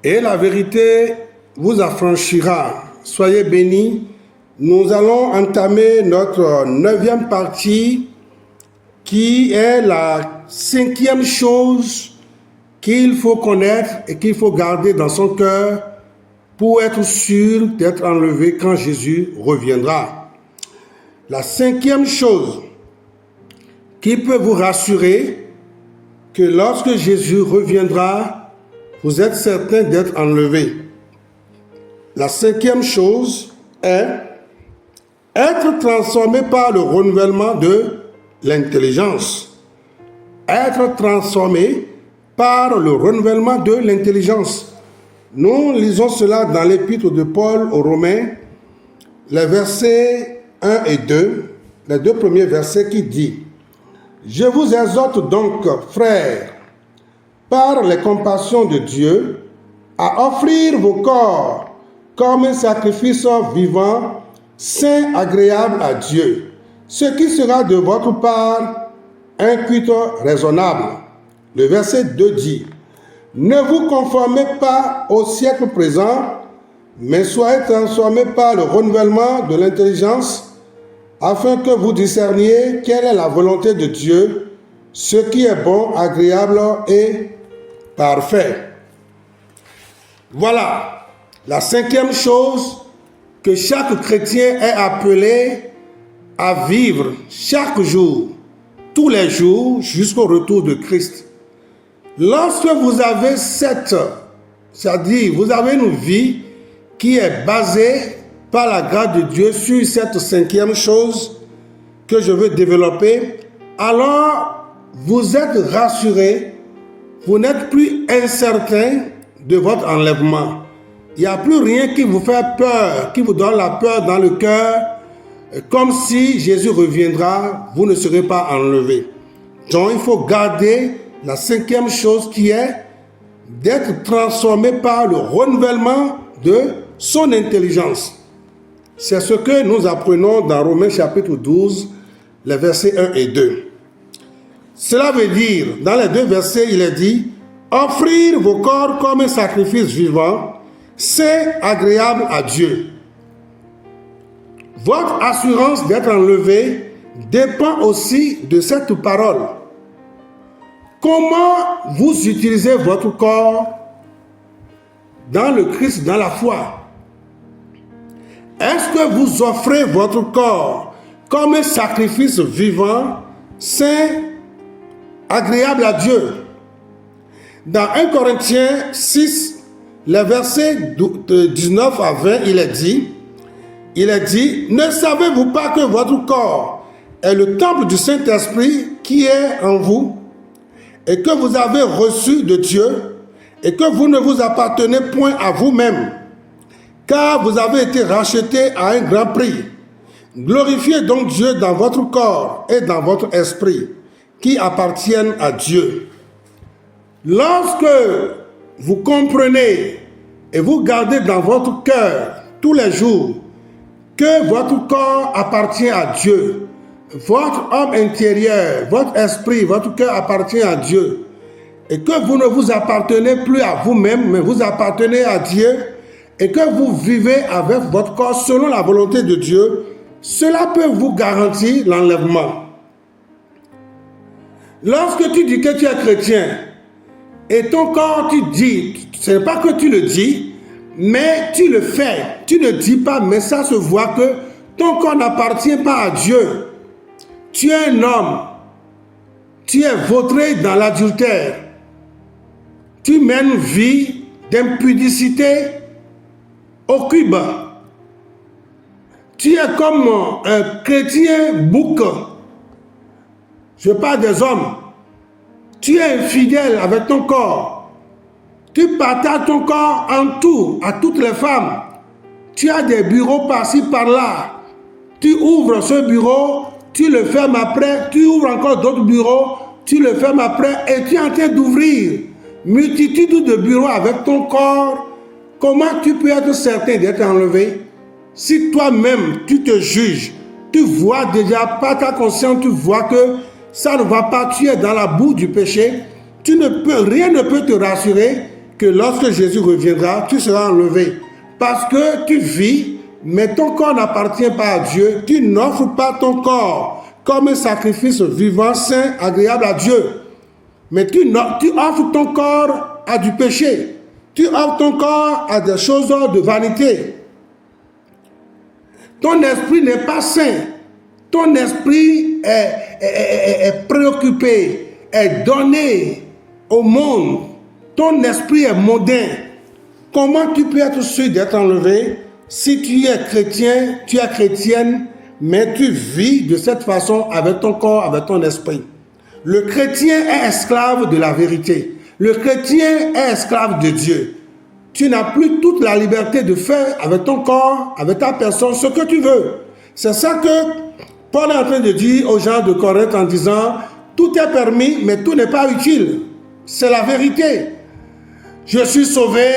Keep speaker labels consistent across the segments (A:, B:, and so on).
A: et la vérité vous affranchira. Soyez bénis. Nous allons entamer notre 9e partie qui est la 5e chose qu'il faut connaître et qu'il faut garder dans son cœur pour être sûr d'être enlevé quand Jésus reviendra. La 5e chose qui peut vous rassurer que lorsque Jésus reviendra, vous êtes certain d'être enlevé. La 5e chose est être transformé par le renouvellement de l'intelligence. Être transformé par le renouvellement de l'intelligence. Nous lisons cela dans l'épître de Paul aux Romains, les versets 1 et 2, les 2 premiers versets qui disent « Je vous exhorte donc, frères, par les compassions de Dieu, à offrir vos corps comme un sacrifice vivant, saint, agréable à Dieu, ce qui sera de votre part un culte raisonnable. » Le verset 2 dit « Ne vous conformez pas au siècle présent, mais soyez transformés par le renouvellement de l'intelligence, afin que vous discerniez quelle est la volonté de Dieu, ce qui est bon, agréable et parfait. » Voilà la 5e chose que chaque chrétien est appelé à vivre chaque jour, tous les jours, jusqu'au retour de Christ. Lorsque vous avez c'est-à-dire vous avez une vie qui est basée par la grâce de Dieu sur cette 5e chose que je veux développer, alors vous êtes rassuré, vous n'êtes plus incertain de votre enlèvement. Il n'y a plus rien qui vous fait peur, qui vous donne la peur dans le cœur, comme si Jésus reviendra, vous ne serez pas enlevé. Donc il faut garder la 5e chose qui est d'être transformé par le renouvellement de son intelligence. C'est ce que nous apprenons dans Romains chapitre 12, les versets 1 et 2. Cela veut dire, dans les 2 versets, il est dit « Offrir vos corps comme un sacrifice vivant, saint, agréable à Dieu. » Votre assurance d'être enlevé dépend aussi de cette parole. Comment vous utilisez votre corps dans le Christ, dans la foi? Est-ce que vous offrez votre corps comme un sacrifice vivant, saint, agréable à Dieu? Dans 1 Corinthiens 6, les versets 19 à 20, il est dit, « Ne savez-vous pas que votre corps est le temple du Saint-Esprit qui est en vous, et que vous avez reçu de Dieu, et que vous ne vous appartenez point à vous-même, car vous avez été rachetés à un grand prix. Glorifiez donc Dieu dans votre corps et dans votre esprit, qui appartiennent à Dieu. » Lorsque vous comprenez et vous gardez dans votre cœur tous les jours que votre corps appartient à Dieu, votre homme intérieur, votre esprit, votre cœur appartient à Dieu, et que vous ne vous appartenez plus à vous-même, mais vous appartenez à Dieu, et que vous vivez avec votre corps selon la volonté de Dieu, cela peut vous garantir l'enlèvement. Lorsque tu dis que tu es chrétien, et ton corps, tu dis, ce n'est pas que tu le dis, mais tu le fais. Tu ne dis pas, mais ça se voit que ton corps n'appartient pas à Dieu. Tu es un homme. Tu es vautré dans l'adultère. Tu mènes une vie d'impudicité au cube. Tu es comme un chrétien bouc. Je parle des hommes. Tu es infidèle avec ton corps. Tu partages ton corps en tout, à toutes les femmes. Tu as des bureaux par-ci, par-là. Tu ouvres ce bureau, tu le fermes après, tu ouvres encore d'autres bureaux, tu le fermes après, et tu es en train d'ouvrir multitude de bureaux avec ton corps. Comment tu peux être certain d'être enlevé? Si toi-même, tu te juges, tu vois déjà par ta conscience, tu vois que ça ne va pas, tu es dans la boue du péché, rien ne peut te rassurer que lorsque Jésus reviendra, tu seras enlevé. Parce que tu vis, mais ton corps n'appartient pas à Dieu. Tu n'offres pas ton corps comme un sacrifice vivant, saint, agréable à Dieu. Mais tu offres ton corps à du péché. Tu offres ton corps à des choses de vanité. Ton esprit n'est pas saint. Ton esprit est préoccupé, est donné au monde. Ton esprit est mondain. Comment tu peux être sûr d'être enlevé si tu es chrétien, tu es chrétienne, mais tu vis de cette façon avec ton corps, avec ton esprit? Le chrétien est esclave de la vérité. Le chrétien est esclave de Dieu. Tu n'as plus toute la liberté de faire avec ton corps, avec ta personne, ce que tu veux. C'est ça que Paul est en train de dire aux gens de Corinthe en disant, tout est permis, mais tout n'est pas utile. C'est la vérité. Je suis sauvé,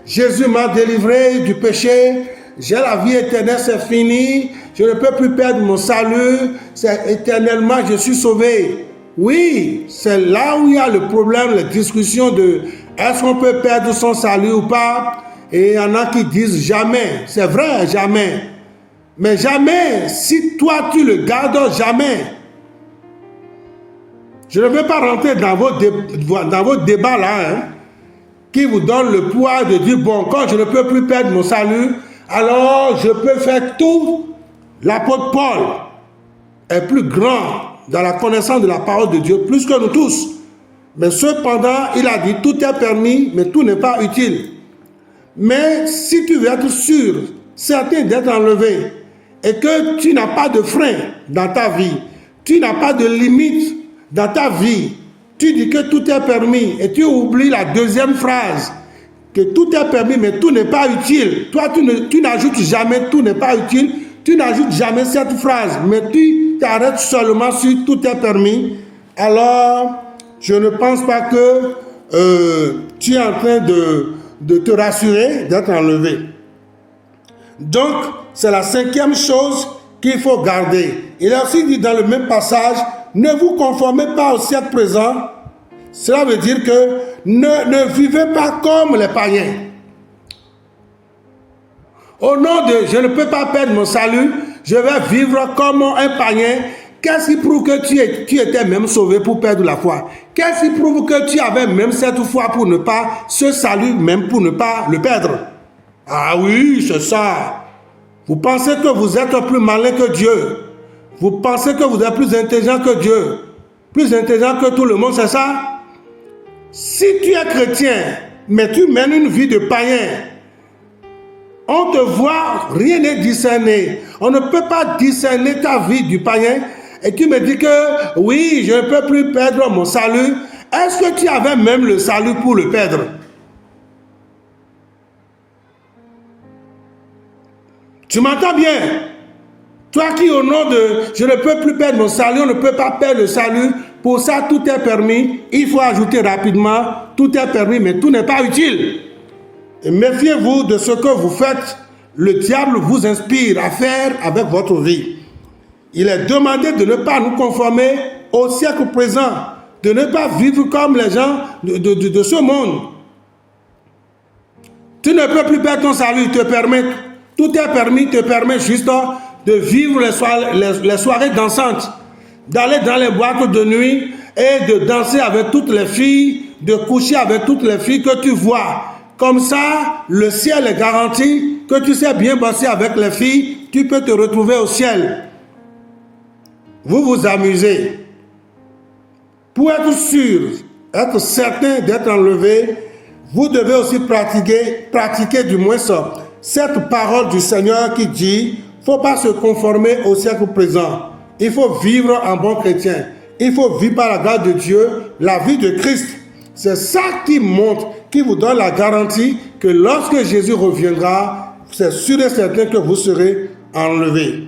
A: Jésus m'a délivré du péché, j'ai la vie éternelle, c'est fini, je ne peux plus perdre mon salut, c'est éternellement, je suis sauvé. Oui, c'est là où il y a le problème, la discussion de est-ce qu'on peut perdre son salut ou pas? Et il y en a qui disent jamais. C'est vrai, jamais. Mais jamais, si toi tu le gardes, jamais. Je ne veux pas rentrer dans vos débats là, hein, qui vous donnent le poids de dire, bon, quand je ne peux plus perdre mon salut, alors je peux faire tout. L'apôtre Paul est plus grand dans la connaissance de la parole de Dieu, plus que nous tous. Mais cependant, il a dit, tout est permis, mais tout n'est pas utile. Mais si tu veux être sûr, certain d'être enlevé, et que tu n'as pas de frein dans ta vie, tu n'as pas de limite dans ta vie, tu dis que tout est permis, et tu oublies la deuxième phrase, que tout est permis, mais tout n'est pas utile. Toi, tu n'ajoutes jamais tout n'est pas utile, tu n'ajoutes jamais cette phrase, mais tu t'arrêtes seulement sur tout est permis, alors je ne pense pas que tu es en train de te rassurer d'être enlevé. Donc, c'est la cinquième chose qu'il faut garder. Il a aussi dit dans le même passage, ne vous conformez pas au siècle présent. Cela veut dire que ne vivez pas comme les païens. Au nom de je ne peux pas perdre mon salut, je vais vivre comme un païen. Qu'est-ce qui prouve que tu étais même sauvé pour perdre la foi? Qu'est-ce qui prouve que tu avais même cette foi pour ne pas ce salut, même pour ne pas le perdre? Ah oui, c'est ça. Vous pensez que vous êtes plus malin que Dieu. Vous pensez que vous êtes plus intelligent que Dieu. Plus intelligent que tout le monde, c'est ça? Si tu es chrétien, mais tu mènes une vie de païen, on te voit, rien n'est discerné. On ne peut pas discerner ta vie du païen. Et tu me dis que, oui, je ne peux plus perdre mon salut. Est-ce que tu avais même le salut pour le perdre? Tu m'entends bien? Toi qui au nom de je ne peux plus perdre mon salut, on ne peut pas perdre le salut, pour ça tout est permis, il faut ajouter rapidement, tout est permis, mais tout n'est pas utile. Et méfiez-vous de ce que vous faites, le diable vous inspire à faire avec votre vie. Il est demandé de ne pas nous conformer au siècle présent, de ne pas vivre comme les gens de ce monde. Tu ne peux plus perdre ton salut, il te permet, tout est permis, te permet juste de vivre les soirées dansantes, d'aller dans les boîtes de nuit et de danser avec toutes les filles, de coucher avec toutes les filles que tu vois. Comme ça, le ciel est garanti, que tu sais bien bosser avec les filles, tu peux te retrouver au ciel. Vous vous amusez. Pour être sûr, être certain d'être enlevé, vous devez aussi pratiquer du moins ça. Cette parole du Seigneur qui dit, il ne faut pas se conformer au siècle présent. Il faut vivre en bon chrétien. Il faut vivre par la grâce de Dieu, la vie de Christ. C'est ça qui montre, qui vous donne la garantie que lorsque Jésus reviendra, c'est sûr et certain que vous serez enlevés.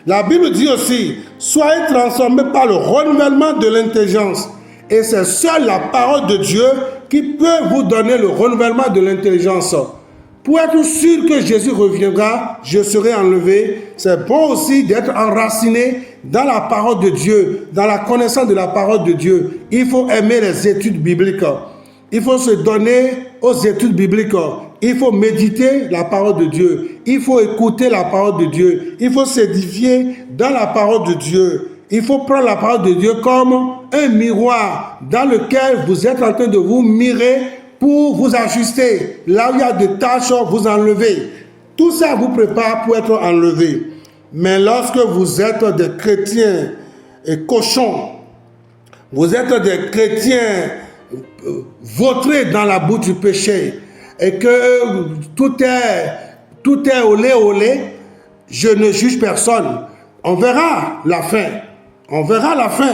A: La Bible dit aussi, soyez transformés par le renouvellement de l'intelligence. Et c'est seule la parole de Dieu qui peut vous donner le renouvellement de l'intelligence. Pour être sûr que Jésus reviendra, je serai enlevé. C'est bon aussi d'être enraciné dans la parole de Dieu, dans la connaissance de la parole de Dieu. Il faut aimer les études bibliques. Il faut se donner aux études bibliques. Il faut méditer la parole de Dieu. Il faut écouter la parole de Dieu. Il faut s'édifier dans la parole de Dieu. Il faut prendre la parole de Dieu comme un miroir dans lequel vous êtes en train de vous mirer pour vous ajuster. Là où il y a des tâches, vous enlevez. Tout ça vous prépare pour être enlevé. Mais lorsque vous êtes des chrétiens et cochons, vous êtes des chrétiens vautrés dans la boue du péché et que tout est olé, je ne juge personne. On verra la fin. On verra la fin.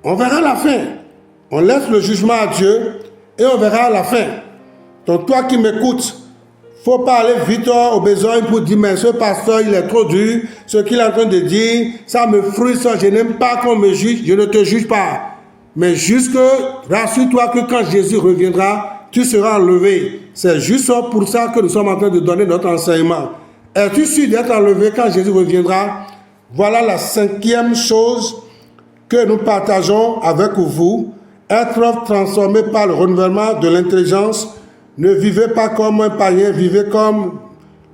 A: On verra la fin. On laisse le jugement à Dieu et on verra la fin. Donc toi qui m'écoutes, faut pas aller vite au besoin pour dire mais ce pasteur il est trop dur, ce qu'il est en train de dire, ça me frustre, je n'aime pas qu'on me juge, je ne te juge pas. Mais juste que, rassure-toi que quand Jésus reviendra, tu seras enlevé. C'est juste pour ça que nous sommes en train de donner notre enseignement. Es-tu sûr d'être enlevé quand Jésus reviendra? Voilà la 5e chose que nous partageons avec vous. Être transformé par le renouvellement de l'intelligence. Ne vivez pas comme un païen, vivez comme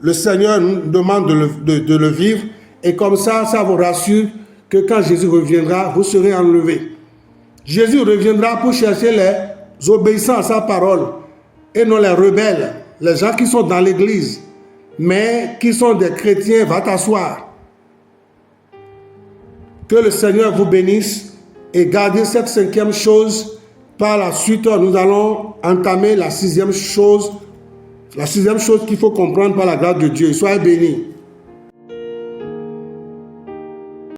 A: le Seigneur nous demande de le vivre. Et comme ça, ça vous rassure que quand Jésus reviendra, vous serez enlevé. Jésus reviendra pour chercher les obéissants à sa parole et non les rebelles, les gens qui sont dans l'église, mais qui sont des chrétiens. Va t'asseoir. Que le Seigneur vous bénisse et gardez cette 5e chose. Par la suite, nous allons entamer la 6e chose. La 6e chose qu'il faut comprendre par la grâce de Dieu. Soyez bénis.